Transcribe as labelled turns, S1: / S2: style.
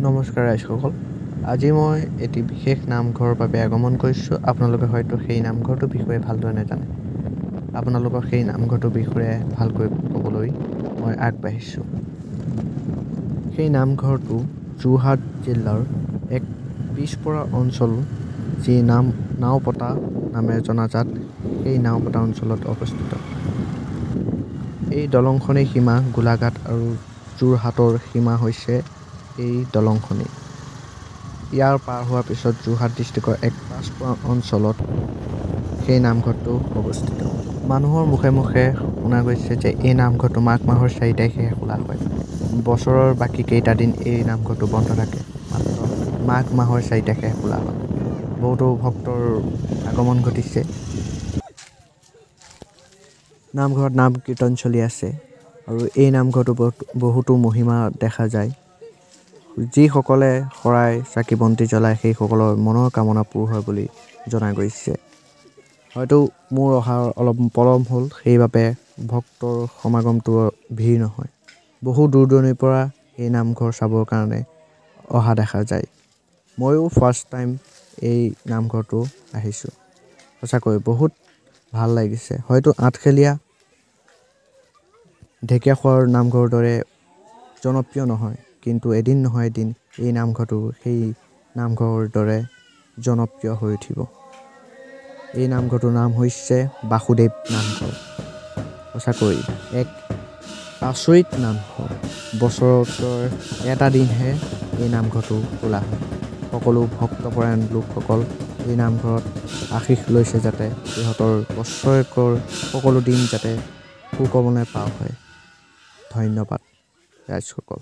S1: নমস্কাৰ ৰাইজসকল, আজি মই এটি বিশেষ নামঘৰৰ বাবে আগমন কৰিছোঁ। আপোনালোকে হয়তো সেই নামঘৰটোৰ বিষয়ে ভালদৰে নাজানে। আপোনালোকক সেই নামঘৰটোৰ বিষয়ে ভালকৈ ক'বলৈ মই আগবাঢ়িছোঁ। সেই নামঘৰটো যোৰহাট জিলাৰ এক পিছপৰা অঞ্চল, যি নাওপতা নামেৰে জনাজাত, সেই নাওপতা অঞ্চলত অৱস্থিত। এই দলংখনেই সীমা গোলাঘাট আৰু যোৰহাটৰ সীমা হৈছে এই দলংখনেই। ইয়াৰ পাৰ হোৱাৰ পিছত যোৰহাট ডিষ্ট্ৰিক্টৰ এক পাছপৰা অঞ্চলত সেই নামঘৰটো অৱস্থিত। মানুহৰ মুখে মুখে শুনা গৈছে যে এই নামঘৰটো মাঘ মাহৰ 4 তাৰিখেহে খোলা হয়। বছৰৰ বাকী কেইটা দিন এই নামঘৰটো বন্ধ থাকে, মাত্ৰ মাঘ মাহৰ 4 তাৰিখেহে খোলা হয়। বহুতো ভক্তৰ আগমন ঘটিছে। নামঘৰত নাম কীৰ্তন চলি আছে আৰু এই নামঘৰটো বহুতো মহিমা দেখা যায়। যিসকলে শৰাই চাকি বন্তি জ্বলায় সেইসকলৰ মনৰ কামনা পূৰ হয় বুলি জনা গৈছে। হয়তো মোৰ অহাৰ অলপ পলম হ'ল, সেইবাবে ভক্তৰ সমাগমটো ভিৰ নহয়। বহু দূৰ দূৰণিৰ পৰা এই নামঘৰ চাবৰ কাৰণে অহা দেখা যায়। ময়ো ফাৰ্ষ্ট টাইম এই নামঘৰটো আহিছোঁ। সঁচাকৈ বহুত ভাল লাগিছে। হয়তো আঠখেলীয়া ঢেকীয়াখোৱাৰ নামঘৰৰ দৰে জনপ্ৰিয় নহয়, কিন্তু এদিন নহয় এদিন এই নামঘৰটো সেই নামঘৰৰ দৰে জনপ্ৰিয় হৈ উঠিব। এই নামঘৰটোৰ নাম হৈছে বাসুদেৱ নামঘৰ। সঁচাকৈ এক আচৰিত নামঘৰ। বছৰৰ এটা দিনহে এই নামঘৰটো খোলা হয়। সকলো ভক্তপৰায়ণ লোকসকল এই নামঘৰত আশীষ লৈছে যাতে সিহঁতৰ বছৰেকৰ সকলো দিন যাতে সুকমনে পাৰ হয়। ধন্যবাদ ৰাইজসকল।